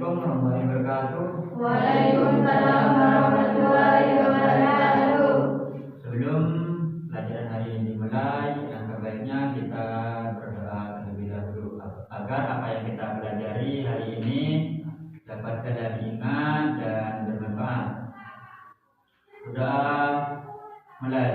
Assalamualaikum warahmatullahi wabarakatuh. Waalaikumsalam warahmatullahi wabarakatuh. Sebelum pelajaran hari ini dimulai, yang baiknya kita berdoa terlebih dahulu agar apa yang kita pelajari hari ini dapat kita ingat dan bermanfaat. Berdoa mulai.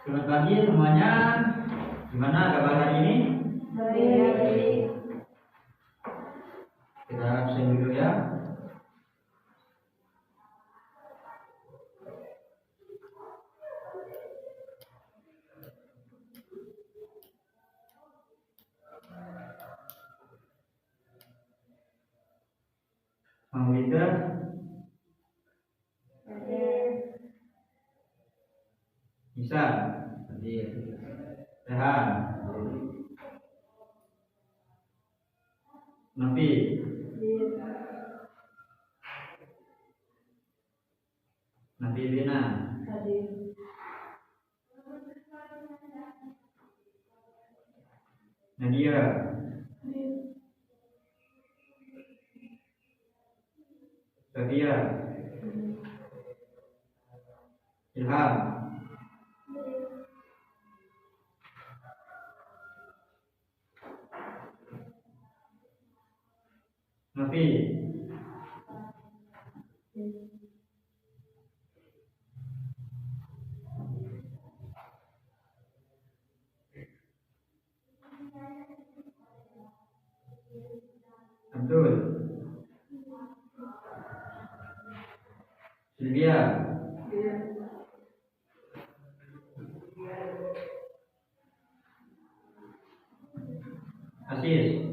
Selamat pagi semuanya. Gimana kabar hari ini? Baik. Kita absen dulu ya. Mau leader? Bisa. Rehan. Nafi. Nafi Lina. Nadia. Sofia. Ilham. Nafi. Abdul. Sylvia. Aziz.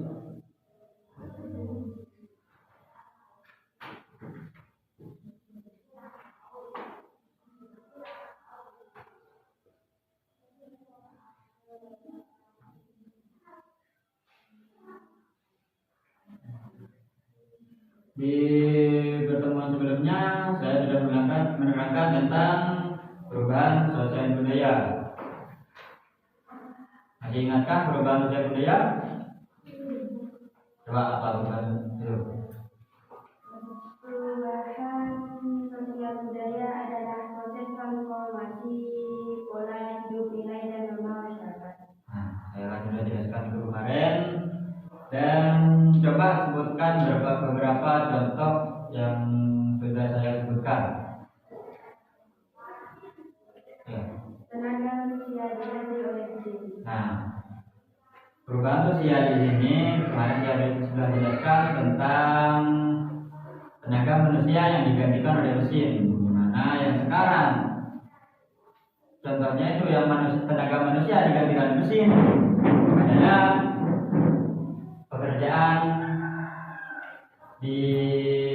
Di pertemuan sebelumnya saya sudah menerangkan tentang perubahan sosial budaya. Masih ingatkah perubahan sosial budaya? Coba apa perubahan itu? Perubahan sosial budaya adalah proses transformasi pola hidup, nilai dan norma masyarakat. Nah, saya sudah jelaskan itu kemarin. Dan coba sebutkan beberapa contoh yang sudah saya sebutkan. Ya. Tenaga manusia diganti oleh mesin. Nah, perubahan sosial di sini kemarin saya sudah jelaskan tentang tenaga manusia yang digantikan oleh mesin. Dimana yang sekarang contohnya itu yang tenaga manusia digantikan oleh mesin adalah pekerjaan di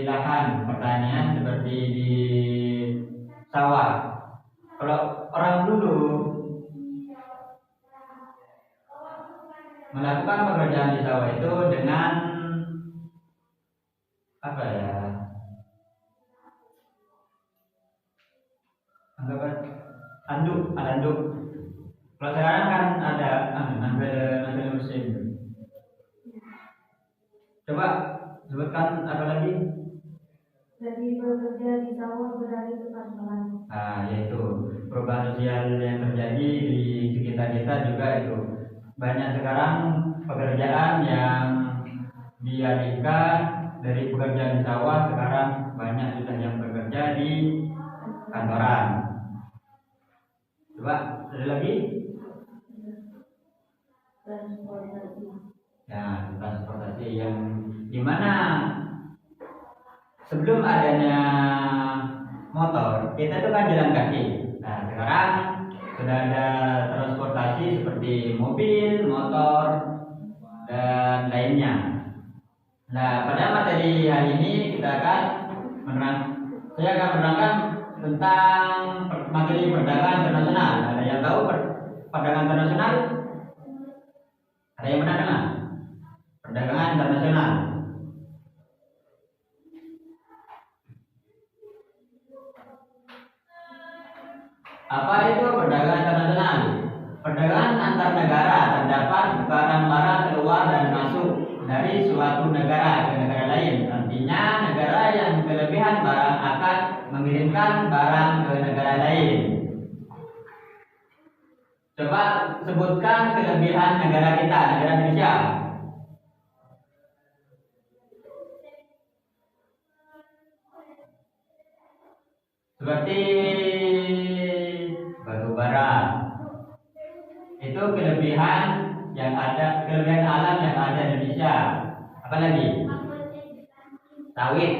lahan pertanian seperti di sawah. Kalau orang dulu melakukan pekerjaan di sawah itu dengan apa ya? Anggap anduk. Kalau sekarang kan ada nagel mesin. Coba sebutkan apa lagi? Jadi bekerja di sawah berlari tepat malam. Yaitu perubahan sosial yang terjadi di sekitar kita juga itu. Banyak sekarang pekerjaan yang dialihkan dari pekerjaan di sawah, sekarang banyak sudah yang bekerja di kantoran. Coba ada lagi? Transportasi. Ya, transportasi yang dimana sebelum adanya motor kita itu kan jalan kaki. Nah sekarang sudah ada transportasi seperti mobil, motor dan lainnya. Nah pada materi hari ini saya akan menerangkan tentang materi perdagangan internasional. Ada yang tahu perdagangan internasional? Ada yang pernah dengar? Perdagangan internasional. Apa itu perdagangan internasional? Perdagangan antar negara terdapat barang-barang keluar dan masuk dari suatu negara ke negara lain. Artinya negara yang kelebihan barang akan mengirimkan barang ke negara lain. Coba sebutkan kelebihan negara kita, negara Indonesia. Seperti batu bara. Itu kelebihan yang ada, kelebihan alam yang ada di Indonesia. Apa lagi? Sawit.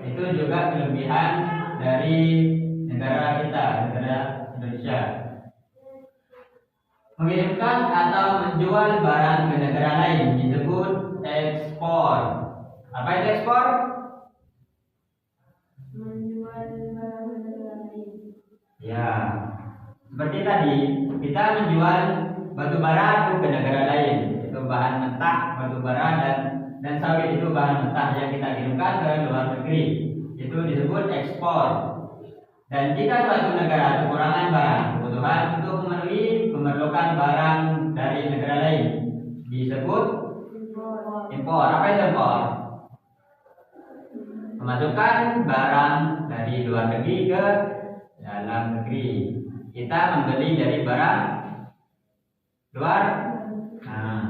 Itu juga kelebihan dari negara kita, negara Indonesia. Mengirimkan atau menjual barang ke negara lain disebut ekspor. Apa itu ekspor? Menjual barang ke negara lain. Ya, seperti tadi kita menjual batu bara itu ke negara lain. Itu bahan mentah batu bara dan sawit itu bahan mentah yang kita kirimkan ke luar negeri. Itu disebut ekspor. Dan jika suatu negara kekurangan barang, kebutuhan untuk memerlukan barang dari negara lain disebut impor. Apa itu impor? Memasukkan barang dari luar negeri ke dalam negeri. Kita membeli dari barang luar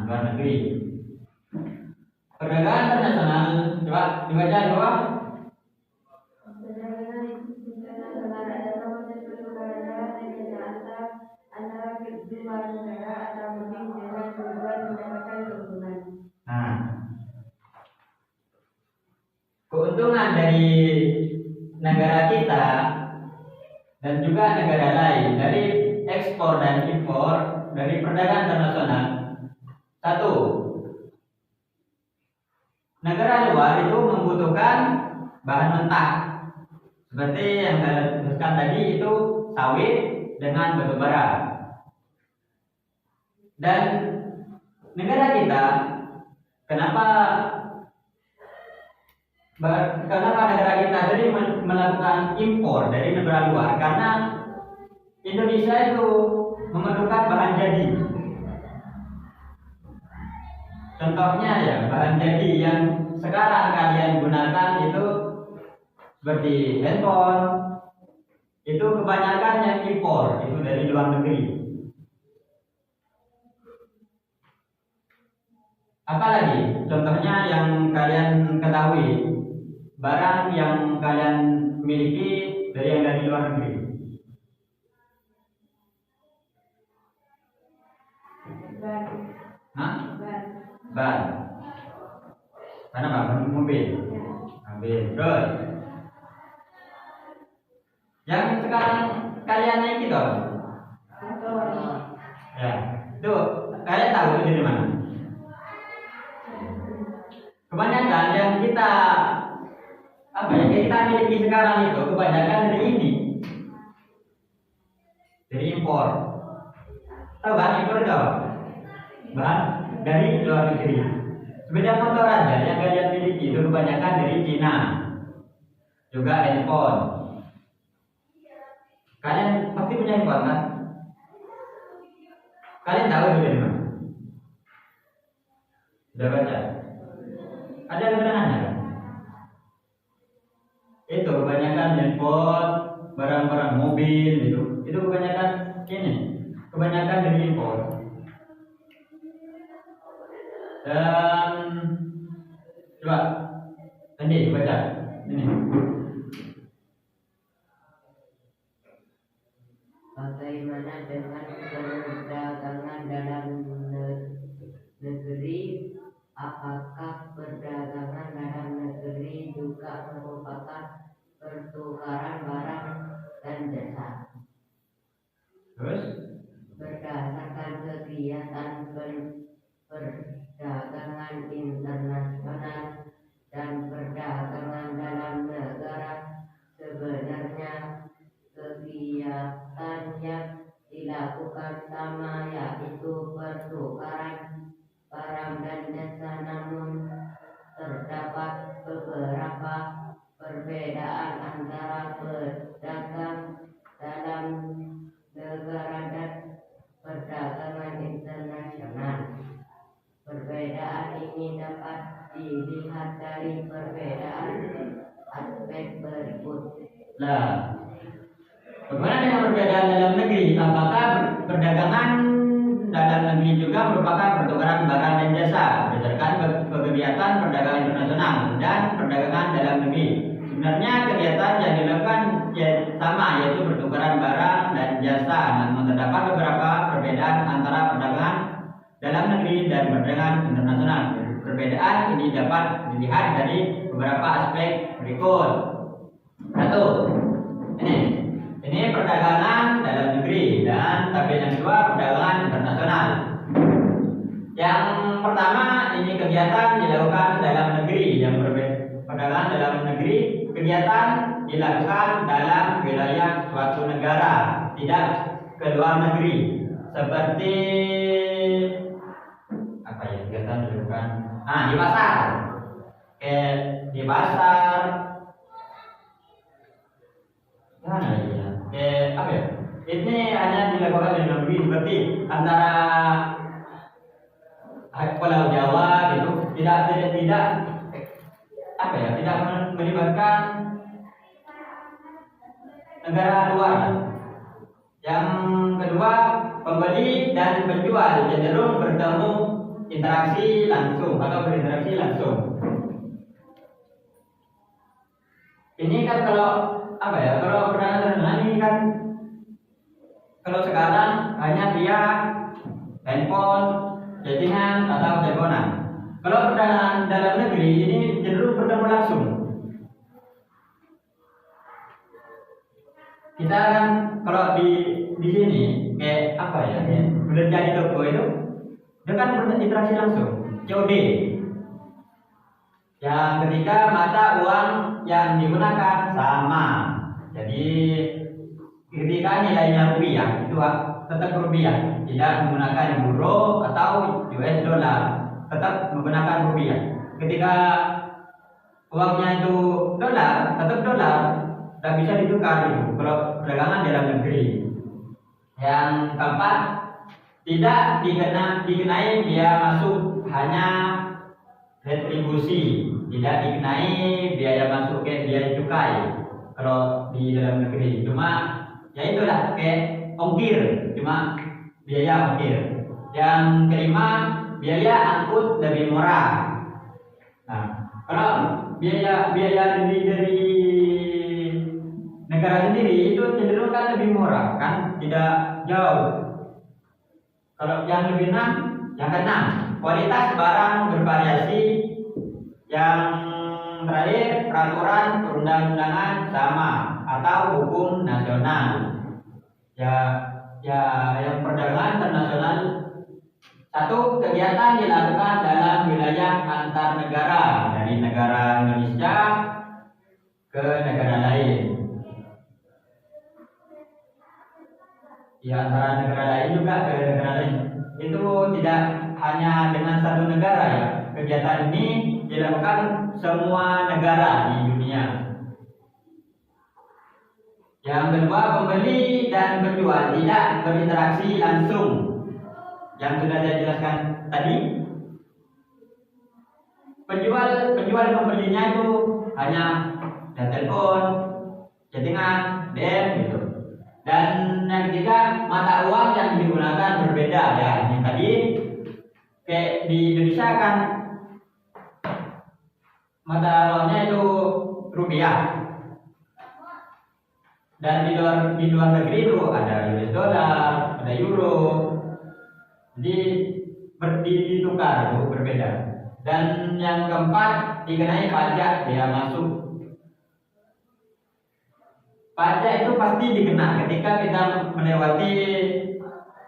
negeri. Perdagangan internasional, coba dibaca di bawah. Perdagangan internasional adalah proses pertukaran antara kedua negara atau lebih dengan tujuan mendapatkan keuntungan. Keuntungan dari negara kita dan juga negara lain dari ekspor dan impor dari perdagangan internasional. Satu, negara luar itu membutuhkan bahan mentah seperti yang saya sebutkan tadi, itu sawit dengan batu bara. Dan negara kita, kenapa negara kita sering melakukan impor dari negara luar? Karena Indonesia itu memerlukan bahan jadi. Contohnya ya, bahan jadi yang sekarang kalian gunakan itu seperti handphone, itu kebanyakan yang impor, itu dari luar negeri. Apalagi contohnya yang kalian ketahui, barang yang kalian miliki dari luar negeri. Ban. Mana bang? Mobil. Terus yang sekarang kalian naik itu, ya, itu kalian tahu itu dari mana? Kebanyakan yang kita miliki sekarang itu kebanyakan dari ini, dari impor. Tahu bahan impor itu apa? Bahan dari luar negeri. Sepeda motor aja yang kalian miliki itu kebanyakan dari Cina. Juga handphone. Kalian pasti punya handphone kan? Kalian tahu itu dari mana? Sudah baca? Ada keterangannya kan? Itu kebanyakan handphone, barang-barang mobil itu kebanyakan ini, kebanyakan dari impor. Dan coba tadi baca ini. Bagaimana dengan perdagangan dalam negeri? Apakah perdagangan dalam negeri juga merupakan pertukaran barang dan jasa? Terus Berdasarkan kegiatan perdagangan internasional dan perdagangan dalam negara, sebenarnya kegiatan yang dilakukan sama, yaitu pertukaran barang dan jasa, namun terdapat beberapa perbedaan antara pedagang dalam negara dan perdagangan internasional. Perbedaan ini dapat dilihat dari perbedaan aspek berikut. Nah, bagaimana dengan perbedaan dalam negeri? Apakah perdagangan dalam negeri juga merupakan pertukaran barang dan jasa berdasarkan kegiatan perdagangan internasional dan perdagangan dalam negeri? Sebenarnya kegiatan yang dilakukan sama, yaitu pertukaran barang dan jasa, namun terdapat beberapa perbedaan antara perdagangan dalam negeri dan perdagangan internasional. Perbedaan ini dapat dilihat dari beberapa aspek berikut. Satu, ini perdagangan dalam negeri, dan tabel yang kedua perdagangan internasional. Yang pertama ini kegiatan dilakukan dalam negeri, yang perdagangan dalam negeri, kegiatan dilakukan dalam wilayah suatu negara, tidak ke luar negeri. Seperti apa ya, kegiatan dilakukan di pasar, di pasar. Mana ya? Apa ya? Ini hanya dilakukan di dalam negeri, seperti antara Pulau Jawa gitu, tidak apa ya? Tidak melibatkan negara luar. Yang kedua, pembeli dan penjual cenderung bertemu interaksi langsung atau berinteraksi langsung. Ini kan kalau apa ya, kalau perdagangan ini kan kalau sekarang hanya via handphone, chattingan atau teleponan. Kalau perdagangan dalam negeri ini cenderung bertemu langsung. Kita kan kalau di sini kayak apa ya, belanja di toko itu kan berinteraksi langsung, COD. Yang ketiga, mata uang yang digunakan sama. Jadi ketika nilainya rupiah itu tetap rupiah, tidak menggunakan euro atau US dollar, tetap menggunakan rupiah. Ketika uangnya itu dolar, tetap dolar, tidak bisa ditukar itu kalau perdagangan dalam negeri. Yang keempat, tidak dikenai biaya masuk, hanya retribusi, tidak dikenai biaya masuk ke biaya cukai kalau di dalam negeri. Cuma ya itulah kayak ongkir, cuma biaya ongkir. Yang kelima, biaya angkut lebih murah. Nah, kalau biaya dari negara sendiri itu cenderung kan lebih murah, kan tidak jauh. Kalau yang keenam, kualitas barang bervariasi. Yang terakhir, peraturan perundang-undangan sama atau hukum nasional. Yang perdagangan internasional, satu, kegiatan dilakukan dalam wilayah antar negara, dari negara Indonesia ke negara lain. Ya, antara negara lain juga ke negara lain. Itu tidak hanya dengan satu negara ya. Kegiatan ini dilakukan semua negara di dunia. Yang kedua, pembeli dan penjual tidak berinteraksi langsung. Yang sudah saya jelaskan tadi, penjual dan pembelinya itu hanya dan telepon, chattingan, DM gitu. Dan yang ketiga, mata uang yang digunakan berbeda ya. Yang tadi kayak di Indonesia kan mata uangnya itu rupiah. Dan di luar negeri itu ada US dollar, ada euro. Jadi ditukar itu berbeda. Dan yang keempat, dikenai pajak biaya masuk. Pajak itu pasti dikena ketika kita melewati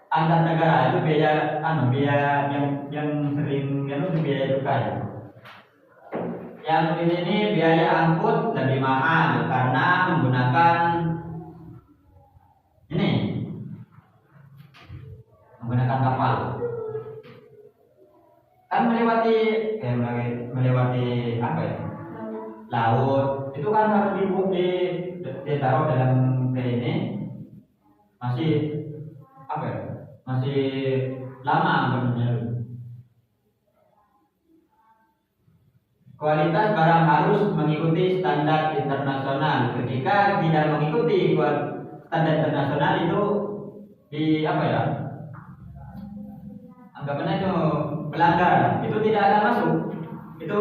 antar negara. Itu biaya yang sering itu biaya cukai. Yang ini biaya angkut lebih mahal karena menggunakan kapal. Kan melewati apa ya? Laut. Itu kan harus ditaruh dalam ini masih apa ya? Masih lama sebenarnya. Kualitas barang harus mengikuti standar internasional. Ketika tidak mengikuti standar internasional itu anggapannya itu pelanggar, itu tidak akan masuk. Itu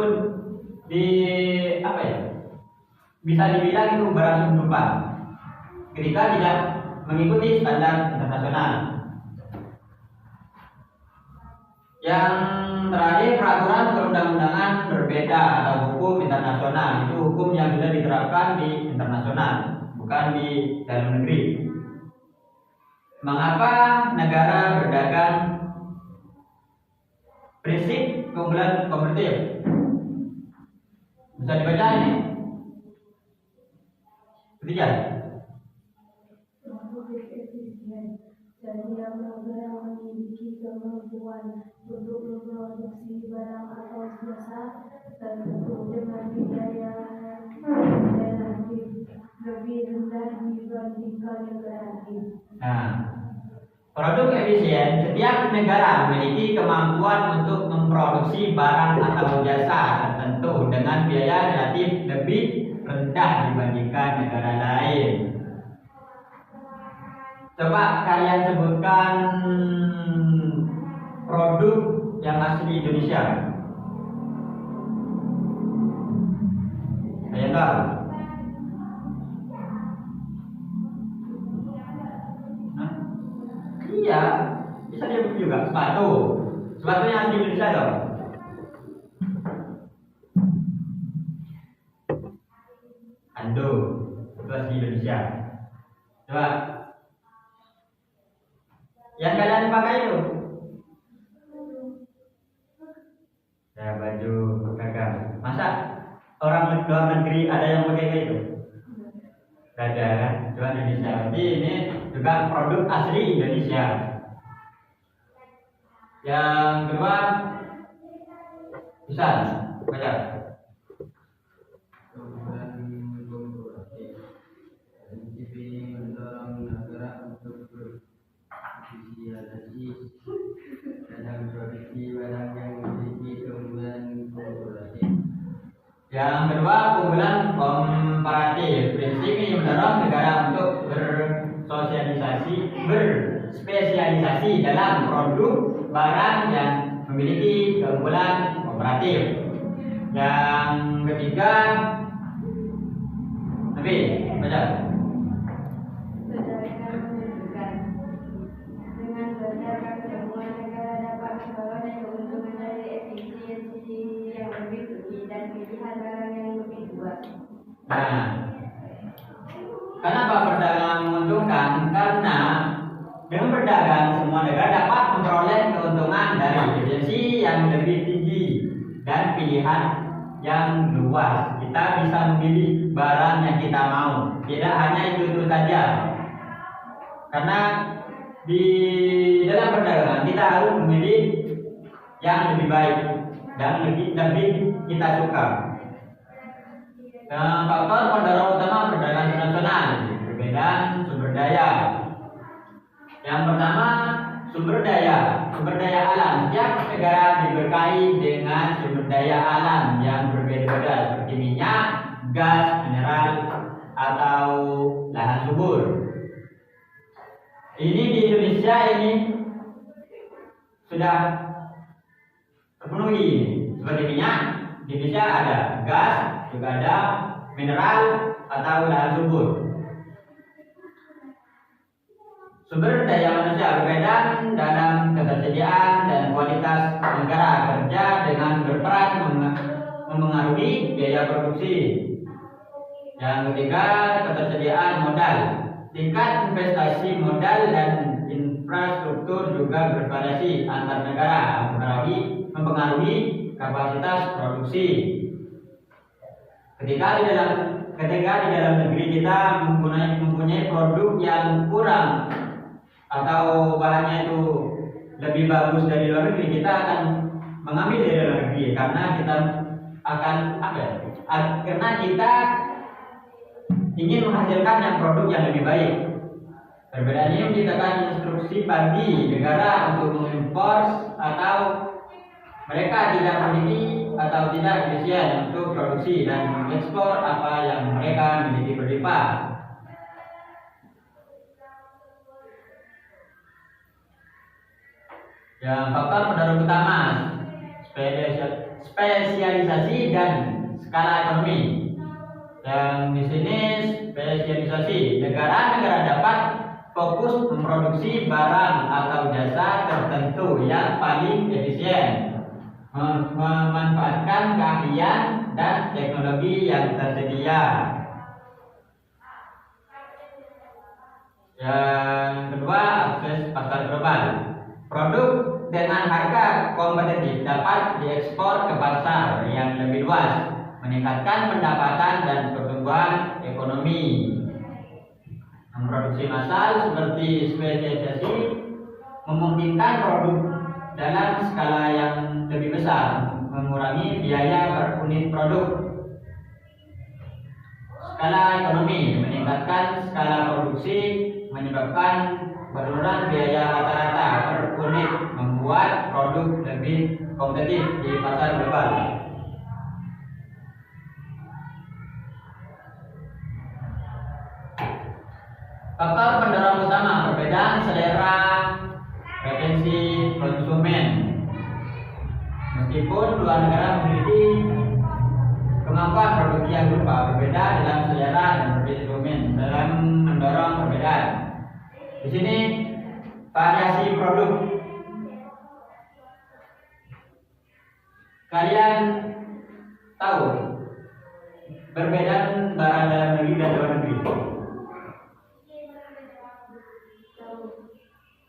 bisa dibilang itu barang penumpang ketika tidak mengikuti standar internasional. Yang terakhir, peraturan perundang-undangan berbeda atau hukum internasional. Itu hukum yang sudah diterapkan di internasional, bukan di dalam negeri. Mengapa negara berdagang prinsip keunggulan kompetitif? Bisa dibaca ini. Ketiga. Dan yang memiliki kemampuan untuk memproduksi barang atau jasa tertentu dengan biaya relatif lebih rendah dibandingkan negara lain. Nah, produk efisien, setiap negara memiliki kemampuan untuk memproduksi barang atau jasa tertentu dengan biaya relatif lebih rendah dibandingkan negara lain. Coba kalian sebutkan produk yang asli Indonesia. Kalian tahu? Iya, bisa disebut juga sepatu. Sepatunya asli Indonesia dong. Ando, itu asli Indonesia. Coba. Yang kalian pakai itu? Ya, baju gagang. Masa orang luar negeri ada yang pakai kayak itu? Gak ada kan? Cuma Indonesia. Jadi ini juga produk asli Indonesia. Yang kedua, bisa baca. Yang kedua, keunggulan komparatif. Prinsip ini mendorong negara untuk berspesialisasi dalam produk barang yang memiliki keunggulan komparatif. Yang ketiga, lebih baca. Berdasarkan menunjukkan dengan berdasarkan semua negara dapat memperoleh keuntungan dari efisiensi yang lebih tinggi dan pilihan barang yang lebih luas. Nah, kenapa perdagangan menguntungkan? Karena dengan berdagang semua negara dapat memperoleh keuntungan dari efisiensi yang lebih tinggi dan pilihan yang luas. Kita bisa memilih barang yang kita mau, tidak hanya itu saja. Karena di dalam perdagangan kita harus memilih yang lebih baik dan lebih kita suka. Faktor pendorong utama perdagangan internasional berbeda dan sumber daya. Yang pertama, sumber daya alam. Setiap negara diberkahi dengan sumber daya alam yang berbeda-beda seperti minyak, gas, mineral, atau lahan subur. Ini di Indonesia ini sudah terpenuhi. Seperti minyak, di Indonesia ada gas, juga ada mineral atau lahan subur. Sumber daya manusia berbeda dalam ketersediaan dan kualitas negara kerja dengan berperan memengaruhi biaya produksi. Yang ketiga, ketersediaan modal. Tingkat investasi modal dan infrastruktur juga bervariasi antar negara, mempengaruhi kapasitas produksi. Ketika di dalam negeri kita mempunyai produk yang kurang atau bahannya itu lebih bagus dari luar negeri, kita akan mengambil dari luar negeri karena kita akan karena kita ingin menghasilkan yang produk yang lebih baik. Perbedaannya menciptakan instruksi bagi negara untuk mengimpor atau mereka tidak memiliki atau tidak efisien untuk produksi dan mengekspor apa yang mereka miliki berlimpah. Yang faktor pendorong utama, spesialisasi dan skala ekonomi. Yang di sini spesialisasi, negara-negara dapat fokus memproduksi barang atau jasa tertentu yang paling efisien, memanfaatkan keahlian dan teknologi yang tersedia. Yang kedua, akses pasar global. Produk dengan harga kompetitif dapat diekspor ke pasar yang lebih luas, meningkatkan pendapatan dan pertumbuhan ekonomi. Memproduksi massal seperti spesialisasi memungkinkan produk dalam skala yang lebih besar, mengurangi biaya per unit produk. Skala ekonomi meningkatkan skala produksi, menyebabkan penurunan biaya rata-rata per unit, membuat produk lebih kompetitif di pasar global. Faktor pendorong utama, perbedaan selera preferensi konsumen. Meskipun dua negara memiliki kemampuan produksi yang berbeda dalam selera dan preferensi konsumen dalam mendorong perbedaan. Di sini variasi produk. Kalian tahu perbedaan barang dalam negeri dan luar negeri?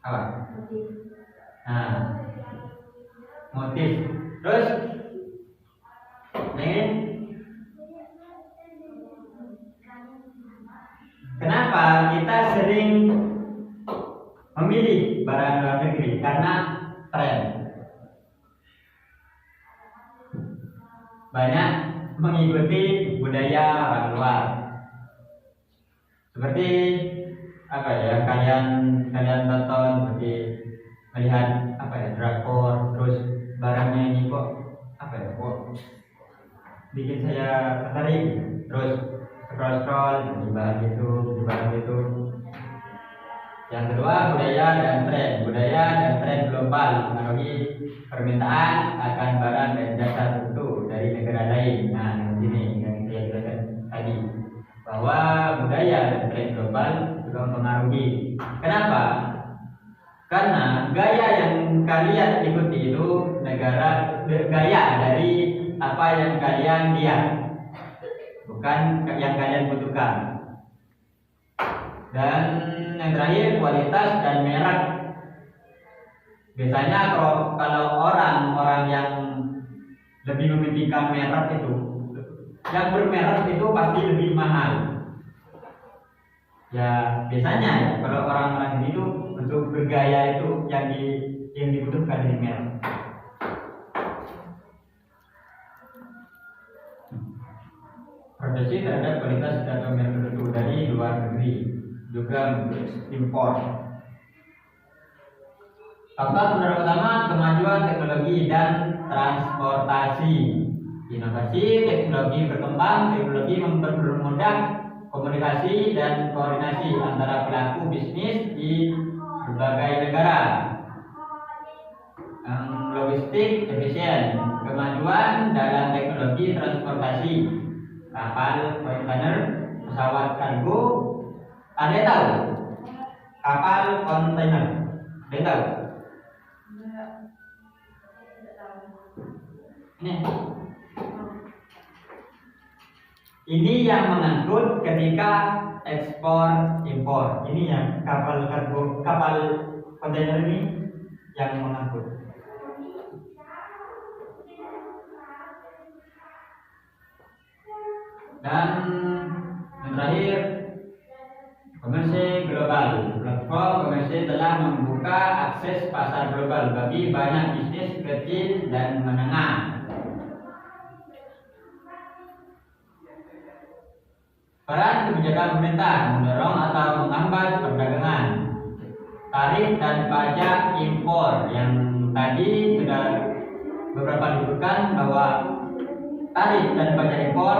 Apa? Nah, motif. Terus, ini kenapa kita sering memilih barang luar negeri? Karena tren. Banyak mengikuti budaya orang luar. Seperti apa ya, kalian tonton seperti melihat drakor, terus barangnya ini kok bikin saya tertarik, terus scroll di barang itu. Yang kedua, budaya dan tren global mempengaruhi permintaan akan barang dan jasa tertentu dari negara lain. Nah, ini yang saya jelaskan tadi, bahwa budaya dan tren global juga mempengaruhi. Kenapa? Karena gaya yang kalian ikuti itu gaya dari apa yang kalian lihat, bukan yang kalian butuhkan. Dan yang terakhir, kualitas dan merek. Biasanya kalau orang-orang yang lebih mementingkan merek itu, yang bermerek itu pasti lebih mahal. Ya biasanya ya, kalau orang-orang ini tuh untuk bergaya itu yang dibutuhkan dari merek. Proteksi terhadap kualitas dan merek tertentu dari luar negeri. juga impor. Faktor pendorong utama kemajuan teknologi dan transportasi. Inovasi teknologi berkembang, teknologi mempermudah komunikasi dan koordinasi antara pelaku bisnis di berbagai negara. Logistik efisien, kemajuan dalam teknologi transportasi, kapal kontainer, pesawat kargo. Ada yang tahu? Kapal kontainer, ada yang tahu? Ini yang mengangkut ketika ekspor impor. Ini yang kapal kargo, kapal kontainer ini yang mengangkut. Dan yang terakhir, komersi global. Platform komersi telah membuka akses pasar global bagi banyak bisnis kecil dan menengah. Peran kebijakan pemerintah mendorong atau menghambat perdagangan. Tarif dan pajak impor yang tadi sudah beberapa disebutkan bahwa tarif dan pajak impor,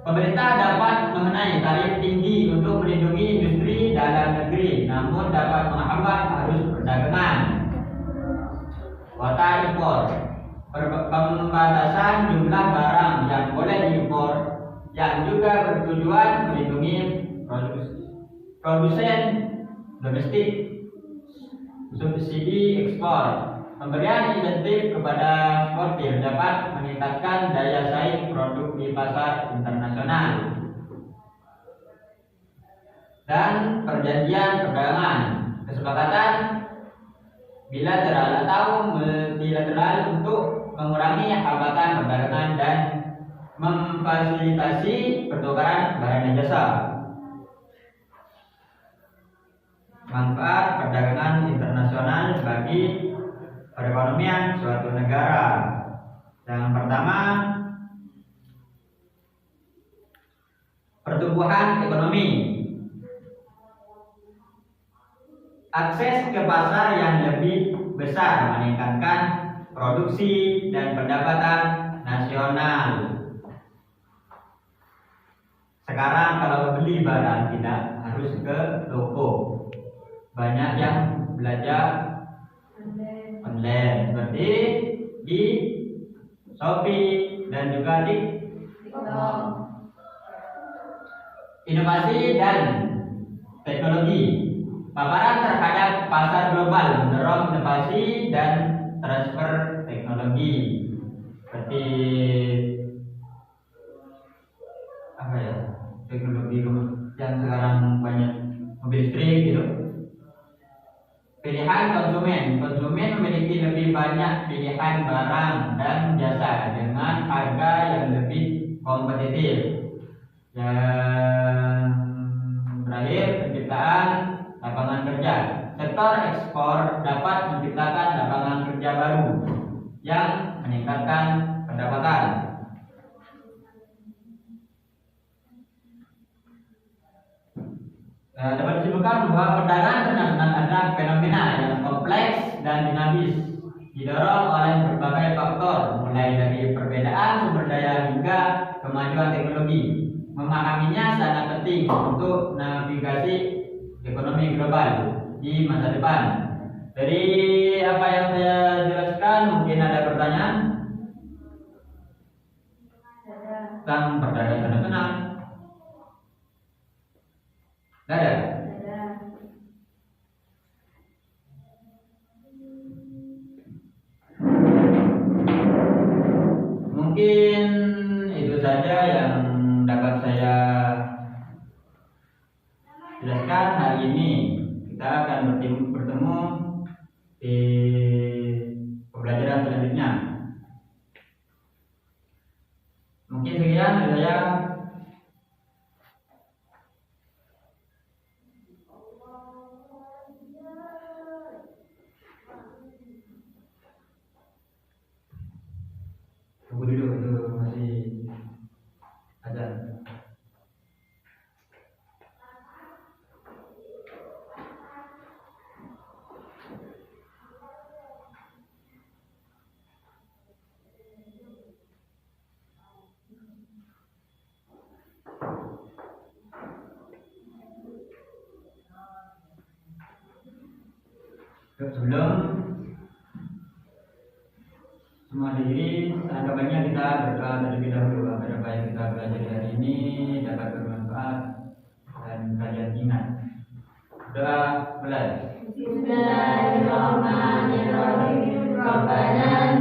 pemerintah dapat mengenai tarif tinggi untuk melindungi industri dalam negeri, namun dapat menghambat arus perdagangan. Kuota impor, pembatasan jumlah barang yang boleh diimpor, yang juga bertujuan melindungi produsen domestik. Subsidi ekspor, pemberian insentif kepada eksportir dapat meningkatkan daya saing produk di pasar internasional. Dan perjanjian perdagangan, kesepakatan bilateral atau multilateral untuk mengurangi hambatan perdagangan dan memfasilitasi pertukaran barang dan jasa. Manfaat perdagangan internasional bagi perekonomian suatu negara. Yang pertama, pertumbuhan ekonomi. Akses ke pasar yang lebih besar meningkatkan produksi dan pendapatan nasional. Sekarang kalau beli barang tidak harus ke toko. Banyak yang belajar online seperti di Shopee dan juga di TikTok. Inovasi dan teknologi, paparan terhadap pasar global mendorong inovasi dan transfer teknologi seperti apa ya, teknologi yang sekarang banyak mobil listrik gitu. Pilihan konsumen memiliki lebih banyak pilihan barang dan jasa dengan harga yang lebih kompetitif. Yang terakhir, penciptaan lapangan kerja. Sektor ekspor dapat menciptakan lapangan kerja baru yang meningkatkan pendapatan. Dapat disimpulkan bahwa perdagangan internasional adalah fenomena yang kompleks dan dinamis, didorong oleh berbagai faktor, mulai dari perbedaan sumber daya hingga kemajuan teknologi. Memahaminya sangat penting untuk navigasi ekonomi global di masa depan. Dari apa yang saya jelaskan, mungkin ada pertanyaan tentang perdagangan internasional? Tidak ada. Mungkin itu saja yang dapat saya jelaskan hari ini. Kita akan bertemu di pembelajaran selanjutnya. Mungkin sekian dari saya. Tunggu dulu, itu masih ada. Sebelum semua diri, alangkah baiknya kita berdoa terlebih dahulu agar apa yang kita pelajari hari ini dapat bermanfaat dan kalian ingat. Doa mulai. Bismillahirrahmanirrahim. Rabbana